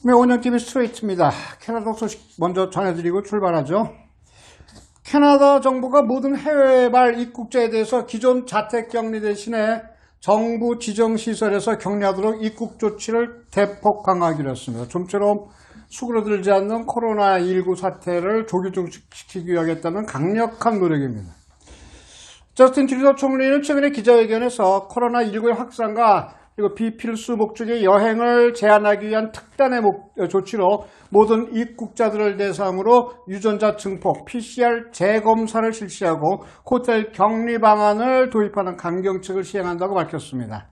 네, 운영TV 스트레이트입니다. 캐나다 소식 먼저 전해드리고 출발하죠. 캐나다 정부가 모든 해외발 입국자에 대해서 기존 자택격리 대신에 정부 지정시설에서 격리하도록 입국 조치를 대폭 강화하기로 했습니다. 좀처럼 수그러들지 않는 코로나19 사태를 조기 종식시키기 위하겠다는 강력한 노력입니다. 저스틴 트루도 총리는 최근에 기자회견에서 코로나19의 확산과 그리고 비필수 목적의 여행을 제한하기 위한 특단의 조치로 모든 입국자들을 대상으로 유전자 증폭, PCR 재검사를 실시하고 호텔 격리 방안을 도입하는 강경책을 시행한다고 밝혔습니다.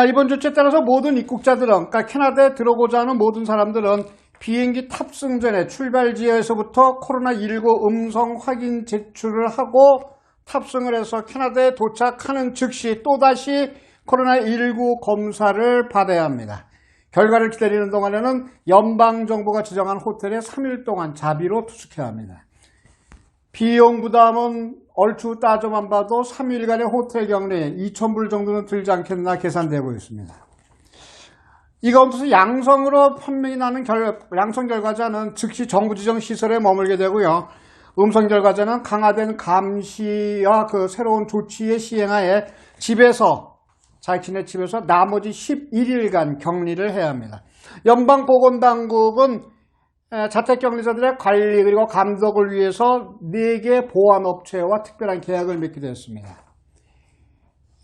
이번 조치에 따라서 모든 입국자들은, 그러니까 캐나다에 들어오고자 하는 모든 사람들은 비행기 탑승 전에 출발지에서부터 코로나19 음성 확인 제출을 하고 탑승을 해서 캐나다에 도착하는 즉시 또다시 코로나19 검사를 받아야 합니다. 결과를 기다리는 동안에는 연방정부가 지정한 호텔에 3일 동안 자비로 투숙해야 합니다. 비용 부담은 얼추 따져만 봐도 3일간의 호텔 격리에 2,000불 정도는 들지 않겠나 계산되고 있습니다. 이 가운데서 양성으로 판명이 나는 양성 결과자는 즉시 정부 지정 시설에 머물게 되고요. 음성 결과자는 강화된 감시와 그 새로운 조치의 시행하에 자신의 집에서 나머지 11일간 격리를 해야 합니다. 연방보건당국은 자택격리자들의 관리 그리고 감독을 위해서 4개 보안업체와 특별한 계약을 맺기도 했습니다.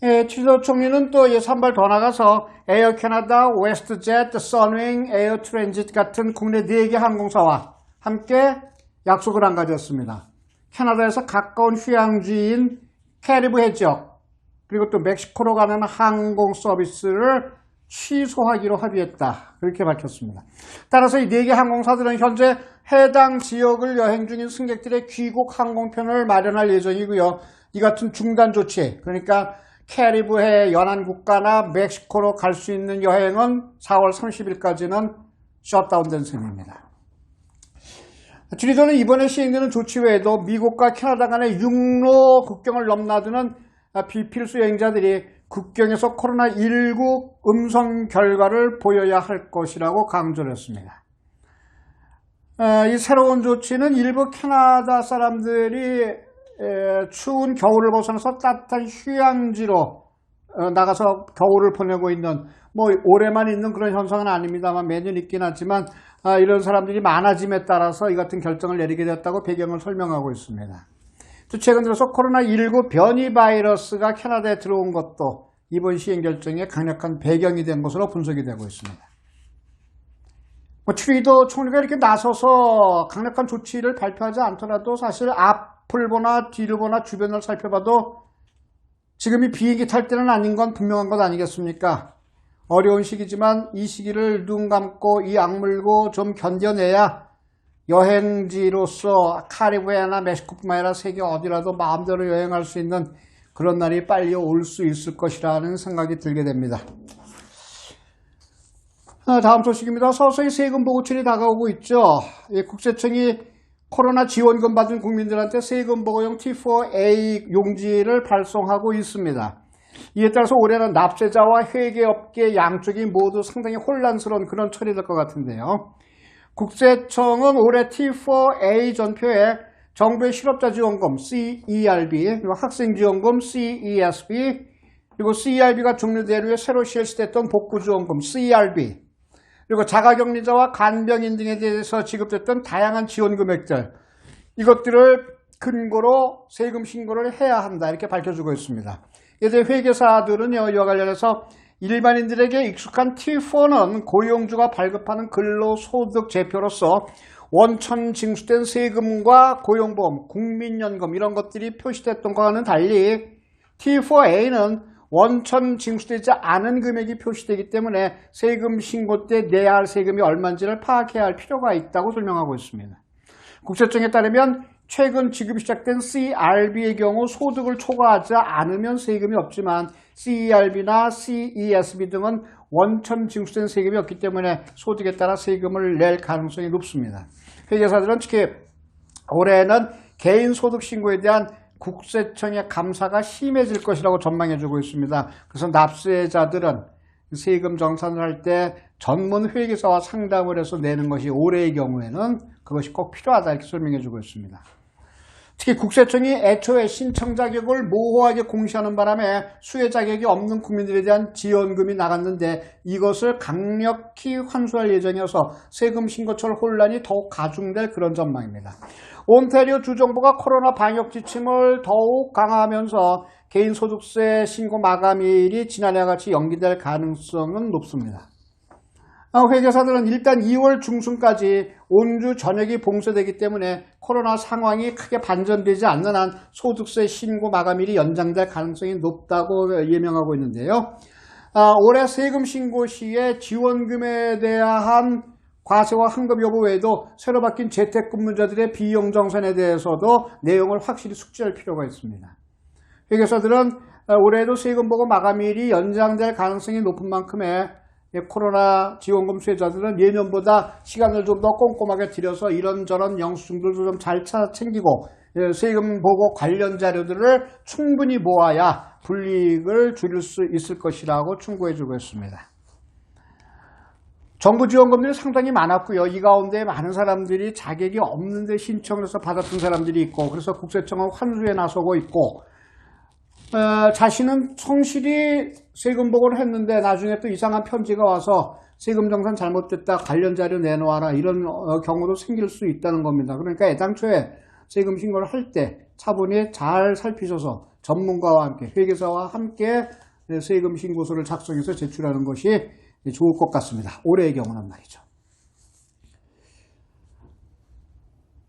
트루도 총리는 또 한발 더 나가서 에어 캐나다, 웨스트젯, 선윙, 에어 트랜짓 같은 국내 4개 항공사와 함께 약속을 한 가졌습니다. 캐나다에서 가까운 휴양지인 캐리브 해적 그리고 또 멕시코로 가는 항공 서비스를 취소하기로 합의했다. 그렇게 밝혔습니다. 따라서 이 4개 항공사들은 현재 해당 지역을 여행 중인 승객들의 귀국 항공편을 마련할 예정이고요. 이 같은 중단 조치, 그러니까 캐리브해 연안 국가나 멕시코로 갈 수 있는 여행은 4월 30일까지는 셧다운된 셈입니다. 트루도는 이번에 시행되는 조치 외에도 미국과 캐나다 간의 육로 국경을 넘나드는 비필수 여행자들이 국경에서 코로나19 음성 결과를 보여야 할 것이라고 강조를 했습니다. 이 새로운 조치는 일부 캐나다 사람들이 추운 겨울을 벗어나서 따뜻한 휴양지로 나가서 겨울을 보내고 있는, 올해만 있는 그런 현상은 아닙니다만 매년 있긴 하지만 이런 사람들이 많아짐에 따라서 이 같은 결정을 내리게 됐다고 배경을 설명하고 있습니다. 또 최근 들어서 코로나19 변이 바이러스가 캐나다에 들어온 것도 이번 시행 결정에 강력한 배경이 된 것으로 분석이 되고 있습니다. 트루도 총리가 이렇게 나서서 강력한 조치를 발표하지 않더라도 사실 앞을 보나 뒤를 보나 주변을 살펴봐도 지금이 비행기 탈 때는 아닌 건 분명한 것 아니겠습니까? 어려운 시기지만 이 시기를 눈 감고 이 악물고 좀 견뎌내야 여행지로서 카리브해나 멕시코뿐만 아니라 세계 어디라도 마음대로 여행할 수 있는 그런 날이 빨리 올 수 있을 것이라는 생각이 들게 됩니다. 다음 소식입니다. 서서히 세금 보고철이 다가오고 있죠. 국세청이 코로나 지원금 받은 국민들한테 세금 보고용 T4A 용지를 발송하고 있습니다. 이에 따라서 올해는 납세자와 회계업계 양쪽이 모두 상당히 혼란스러운 그런 처리 될 것 같은데요. 국세청은 올해 T4A 전표에 정부의 실업자 지원금 CERB, 그리고 학생 지원금 CESB, 그리고 CERB가 종료된 후에 새로 실시됐던 복구 지원금 CERB, 그리고 자가격리자와 간병인 등에 대해서 지급됐던 다양한 지원 금액들, 이것들을 근거로 세금 신고를 해야 한다 이렇게 밝혀주고 있습니다. 이제 회계사들은요, 이와 관련해서 일반인들에게 익숙한 T4는 고용주가 발급하는 근로소득 제표로서 원천 징수된 세금과 고용보험, 국민연금 이런 것들이 표시됐던 것과는 달리 T4A는 원천 징수되지 않은 금액이 표시되기 때문에 세금 신고 때 내야 할 세금이 얼마인지를 파악해야 할 필요가 있다고 설명하고 있습니다. 국세청에 따르면 최근 지급이 시작된 CRB의 경우 소득을 초과하지 않으면 세금이 없지만 CERB나 CESB 등은 원천 징수된 세금이 없기 때문에 소득에 따라 세금을 낼 가능성이 높습니다. 회계사들은 특히 올해는 개인 소득 신고에 대한 국세청의 감사가 심해질 것이라고 전망해주고 있습니다. 그래서 납세자들은 세금 정산을 할 때 전문 회계사와 상담을 해서 내는 것이 올해의 경우에는 그것이 꼭 필요하다 이렇게 설명해 주고 있습니다. 특히 국세청이 애초에 신청 자격을 모호하게 공시하는 바람에 수혜 자격이 없는 국민들에 대한 지원금이 나갔는데 이것을 강력히 환수할 예정이어서 세금 신고철 혼란이 더욱 가중될 그런 전망입니다. 온타리오 주정부가 코로나 방역 지침을 더욱 강화하면서 개인소득세 신고 마감일이 지난해와 같이 연기될 가능성은 높습니다. 회계사들은 일단 2월 중순까지 온주 전역이 봉쇄되기 때문에 코로나 상황이 크게 반전되지 않는 한 소득세 신고 마감일이 연장될 가능성이 높다고 예명하고 있는데요. 올해 세금 신고 시에 지원금에 대한 과세와 환급 여부 외에도 새로 바뀐 재택근무자들의 비용 정산에 대해서도 내용을 확실히 숙지할 필요가 있습니다. 회계사들은 올해도 세금 보고 마감일이 연장될 가능성이 높은 만큼에 코로나 지원금 수혜자들은 예년보다 시간을 좀 더 꼼꼼하게 들여서 이런저런 영수증들도 좀 잘 챙기고 세금 보고 관련 자료들을 충분히 모아야 불이익을 줄일 수 있을 것이라고 충고해 주고 있습니다. 정부 지원금들이 상당히 많았고요. 이 가운데 많은 사람들이 자격이 없는데 신청을 해서 받았던 사람들이 있고 그래서 국세청은 환수에 나서고 있고 자신은 성실히 세금 보고를 했는데 나중에 또 이상한 편지가 와서 세금 정산 잘못됐다 관련 자료 내놓아라 이런 경우도 생길 수 있다는 겁니다. 그러니까 애당초에 세금 신고를 할 때 차분히 잘 살피셔서 전문가와 함께 회계사와 함께 세금 신고서를 작성해서 제출하는 것이 좋을 것 같습니다. 올해의 경우는 말이죠.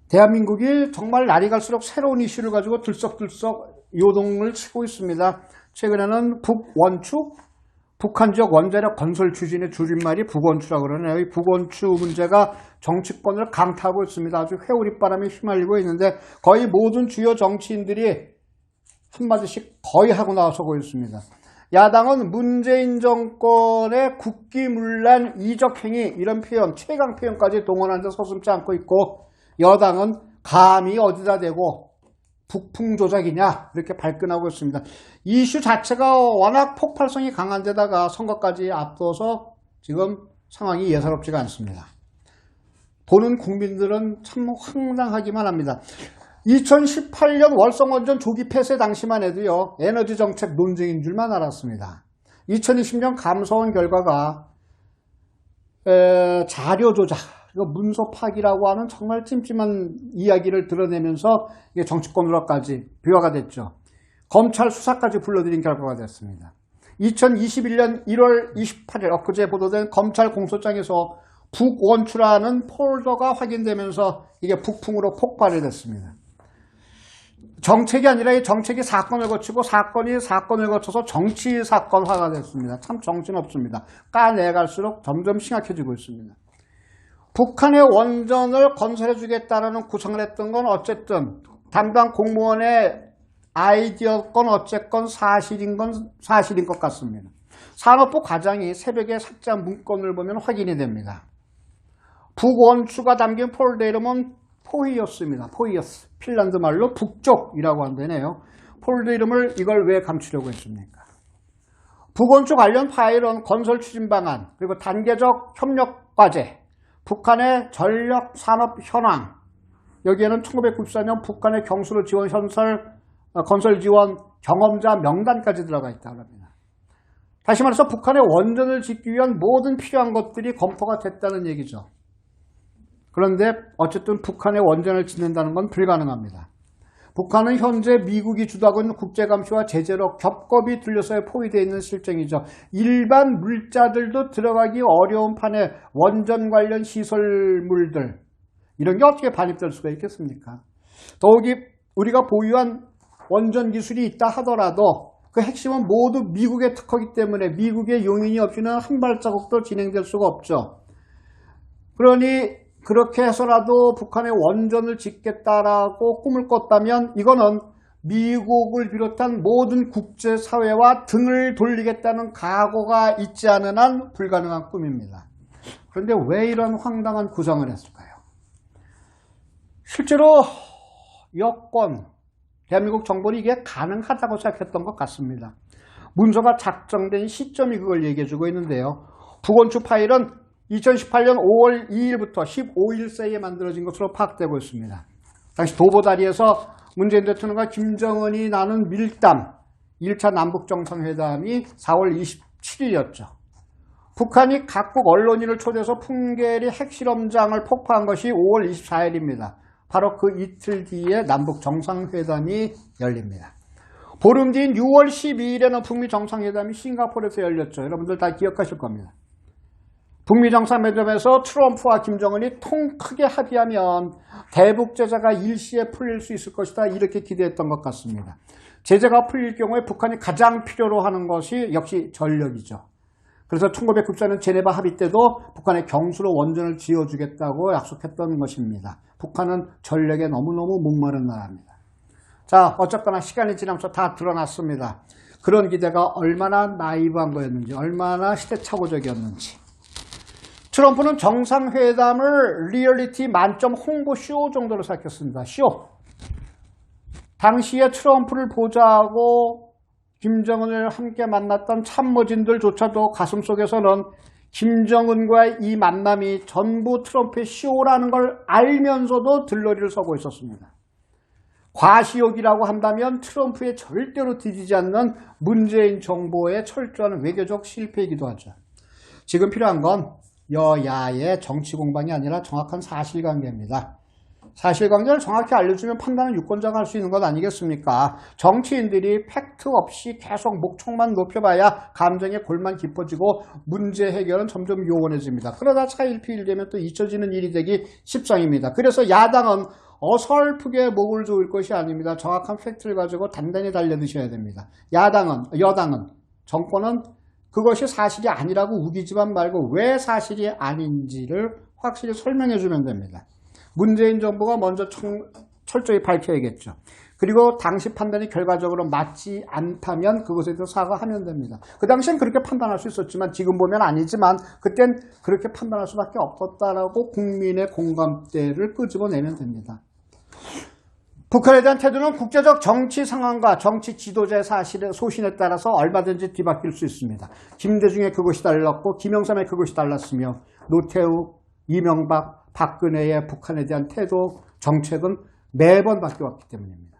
대한민국이 정말 날이 갈수록 새로운 이슈를 가지고 들썩들썩 요동을 치고 있습니다. 최근에는 북원추, 북한 지역 원자력 건설 추진의 줄임말이 북원추라고 그러네요. 이 북원추 문제가 정치권을 강타하고 있습니다. 아주 회오리바람이 휘말리고 있는데 거의 모든 주요 정치인들이 한마디씩 거의 하고 나서고 있습니다. 야당은 문재인 정권의 국기문란 이적행위 이런 표현, 최강 표현까지 동원하는 데 서슴지 않고 있고 여당은 감히 어디다 대고 북풍 조작이냐 이렇게 발끈하고 있습니다. 이슈 자체가 워낙 폭발성이 강한 데다가 선거까지 앞둬서 지금 상황이 예사롭지가 않습니다. 보는 국민들은 참 황당하기만 합니다. 2018년 월성원전 조기 폐쇄 당시만 해도요. 에너지 정책 논쟁인 줄만 알았습니다. 2020년 감사원 결과가 자료 조작, 문서 파기라고 하는 정말 찜찜한 이야기를 드러내면서 이게 정치권으로까지 비화가 됐죠. 검찰 수사까지 불러들인 결과가 됐습니다. 2021년 1월 28일 엊그제 보도된 검찰 공소장에서 북원추라는 폴더가 확인되면서 이게 북풍으로 폭발이 됐습니다. 정책이 아니라 이 정책이 사건을 거치고 사건이 사건을 거쳐서 정치 사건화가 됐습니다. 참 정신없습니다. 까내갈수록 점점 심각해지고 있습니다. 북한의 원전을 건설해 주겠다라는 구상을 했던 건 어쨌든 담당 공무원의 아이디어건 어쨌건 사실인 것 같습니다. 산업부 과장이 새벽에 삭제한 문건을 보면 확인이 됩니다. 북원추가 담긴 폴더 이름은 포이어스입니다. 포이어스. 핀란드 말로 북쪽이라고 한다네요. 폴더 이름을 이걸 왜 감추려고 했습니까? 북원추 관련 파일은 건설 추진 방안, 그리고 단계적 협력 과제, 북한의 전력 산업 현황, 여기에는 1994년 북한의 경수로 지원 건설 지원 경험자 명단까지 들어가 있다고 합니다. 다시 말해서 북한의 원전을 짓기 위한 모든 필요한 것들이 검토가 됐다는 얘기죠. 그런데 어쨌든 북한의 원전을 짓는다는 건 불가능합니다. 북한은 현재 미국이 주도하고 있는 국제감시와 제재로 겹겹이 둘러싸여 포위되어 있는 실정이죠. 일반 물자들도 들어가기 어려운 판에 원전 관련 시설물들 이런 게 어떻게 반입될 수가 있겠습니까? 더욱이 우리가 보유한 원전 기술이 있다 하더라도 그 핵심은 모두 미국의 특허이기 때문에 미국의 용인이 없이는 한 발자국도 진행될 수가 없죠. 그러니 그렇게 해서라도 북한의 원전을 짓겠다라고 꿈을 꿨다면 이거는 미국을 비롯한 모든 국제사회와 등을 돌리겠다는 각오가 있지 않은 한 불가능한 꿈입니다. 그런데 왜 이런 황당한 구상을 했을까요? 실제로 여권, 대한민국 정부는 이게 가능하다고 생각했던 것 같습니다. 문서가 작성된 시점이 그걸 얘기해주고 있는데요. 북원추 파일은 2018년 5월 2일부터 15일 사이에 만들어진 것으로 파악되고 있습니다. 당시 도보다리에서 문재인 대통령과 김정은이 나눈 밀담 1차 남북정상회담이 4월 27일이었죠. 북한이 각국 언론인을 초대해서 풍계리 핵실험장을 폭파한 것이 5월 24일입니다. 바로 그 이틀 뒤에 남북정상회담이 열립니다. 보름 뒤인 6월 12일에는 북미 정상회담이 싱가포르에서 열렸죠. 여러분들 다 기억하실 겁니다. 북미 정상회담에서 트럼프와 김정은이 통 크게 합의하면 대북 제재가 일시에 풀릴 수 있을 것이다. 이렇게 기대했던 것 같습니다. 제재가 풀릴 경우에 북한이 가장 필요로 하는 것이 역시 전력이죠. 그래서 1994년 제네바 합의 때도 북한에 경수로 원전을 지어주겠다고 약속했던 것입니다. 북한은 전력에 너무너무 목마른 나라입니다. 자, 어쨌거나 시간이 지나면서 다 드러났습니다. 그런 기대가 얼마나 나이브한 거였는지, 얼마나 시대착오적이었는지. 트럼프는 정상회담을 리얼리티 만점 홍보 쇼 정도로 생각했습니다. 쇼. 당시에 트럼프를 보자고 김정은을 함께 만났던 참모진들조차도 가슴속에서는 김정은과의 이 만남이 전부 트럼프의 쇼라는 걸 알면서도 들러리를 서고 있었습니다. 과시욕이라고 한다면 트럼프의 절대로 뒤지지 않는 문재인 정부의 철저한 외교적 실패이기도 하죠. 지금 필요한 건 여야의 정치 공방이 아니라 정확한 사실관계입니다. 사실관계를 정확히 알려주면 판단은 유권자가 할 수 있는 것 아니겠습니까? 정치인들이 팩트 없이 계속 목청만 높여봐야 감정의 골만 깊어지고 문제 해결은 점점 요원해집니다. 그러다 차일피일되면 또 잊혀지는 일이 되기 십상입니다. 그래서 야당은 어설프게 목을 조을 것이 아닙니다. 정확한 팩트를 가지고 단단히 달려드셔야 됩니다. 여당은, 정권은 그것이 사실이 아니라고 우기지만 말고 왜 사실이 아닌지를 확실히 설명해 주면 됩니다. 문재인 정부가 먼저 철저히 밝혀야겠죠. 그리고 당시 판단이 결과적으로 맞지 않다면 그것에 대해서 사과하면 됩니다. 그 당시엔 그렇게 판단할 수 있었지만 지금 보면 아니지만 그땐 그렇게 판단할 수밖에 없었다라고 국민의 공감대를 끄집어내면 됩니다. 북한에 대한 태도는 국제적 정치 상황과 정치 지도자의 소신에 따라서 얼마든지 뒤바뀔 수 있습니다. 김대중의 그것이 달랐고 김영삼의 그것이 달랐으며 노태우, 이명박, 박근혜의 북한에 대한 태도, 정책은 매번 바뀌어왔기 때문입니다.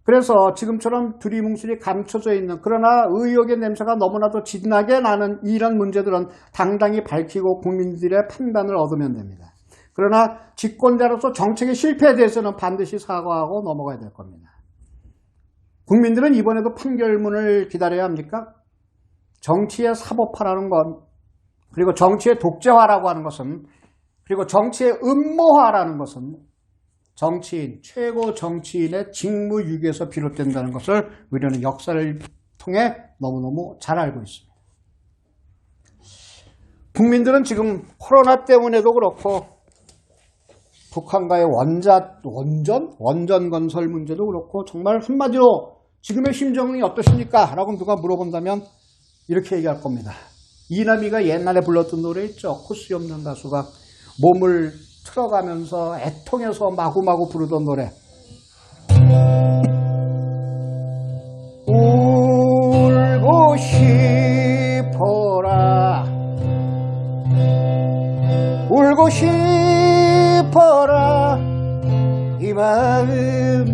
그래서 지금처럼 두리뭉술이 감춰져 있는 그러나 의혹의 냄새가 너무나도 진하게 나는 이런 문제들은 당당히 밝히고 국민들의 판단을 얻으면 됩니다. 그러나 집권자로서 정책의 실패에 대해서는 반드시 사과하고 넘어가야 될 겁니다. 국민들은 이번에도 판결문을 기다려야 합니까? 정치의 사법화라는 건, 그리고 정치의 독재화라고 하는 것은, 그리고 정치의 음모화라는 것은 정치인, 최고 정치인의 직무유기에서 비롯된다는 것을 우리는 역사를 통해 너무너무 잘 알고 있습니다. 국민들은 지금 코로나 때문에도 그렇고 북한과의 원전 건설 문제도 그렇고 정말 한마디로 지금의 심정이 어떠십니까? 라고 누가 물어본다면 이렇게 얘기할 겁니다. 이남이가 옛날에 불렀던 노래 있죠. 코스 없는 가수가 몸을 틀어가면서 애통해서 마구마구 부르던 노래. 울고 싶어라 울고 싶어라 이 마음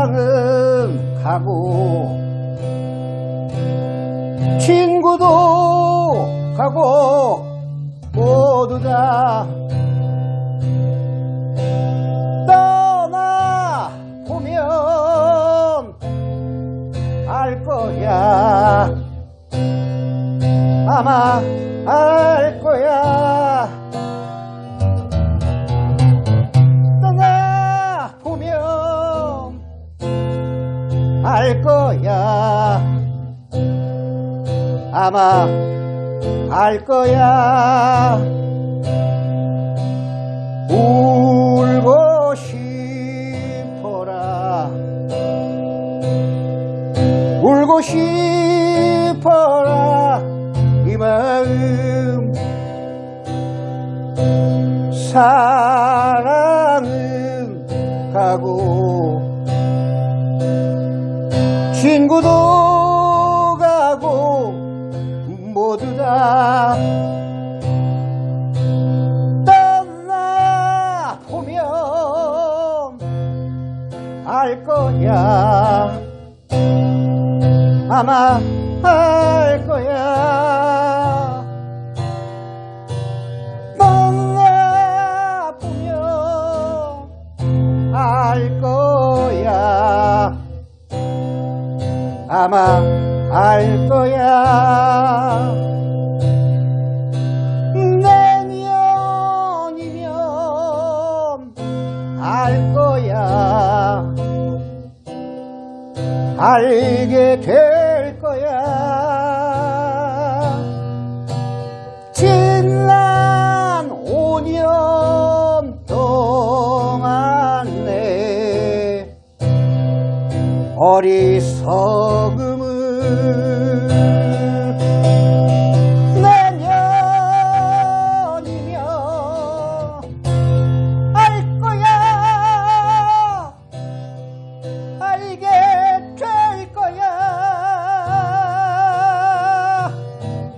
사랑은 가고 친구도 가고 모두 다 떠나 보면 알 거야 아마 알 거야 떠나 보면 알 거야 아마 알 거야 울고 싶어라 울고 싶어라 이 마음 사랑은 가고 친구도 가고 모두 다 떠나보면 알 거야. 아마 알 거야. 떠나보면 알 거야. 아마 알 거야. 내년이면 알 거야. 알게 될 거야. 지난 5년 동안에 어리석음을 내년이면 알 거야. 알게 될 거야.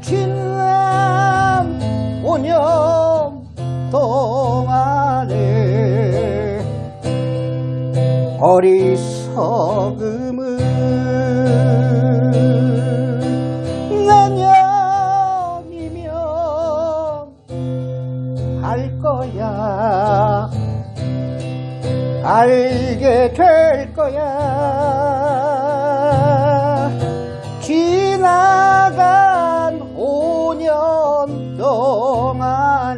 지난 5년 동안에 어리석음을 내년이면 알 거야. 알게 될 거야. 지나간 5년 동안에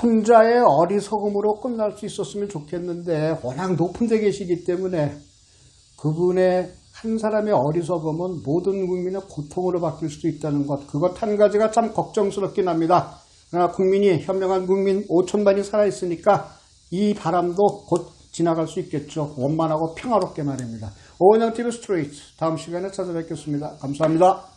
혼자의 어리석음으로 끝날 수 있었으면 좋겠는데 워낙 높은 데 계시기 때문에 그분의 한 사람의 어리석음은 모든 국민의 고통으로 바뀔 수도 있다는 것, 그것 한 가지가 참 걱정스럽긴 합니다. 그러나 국민이, 현명한 국민 5천만이 살아있으니까 이 바람도 곧 지나갈 수 있겠죠. 원만하고 평화롭게 말입니다. 오은영TV 스트레이트, 다음 시간에 찾아뵙겠습니다. 감사합니다.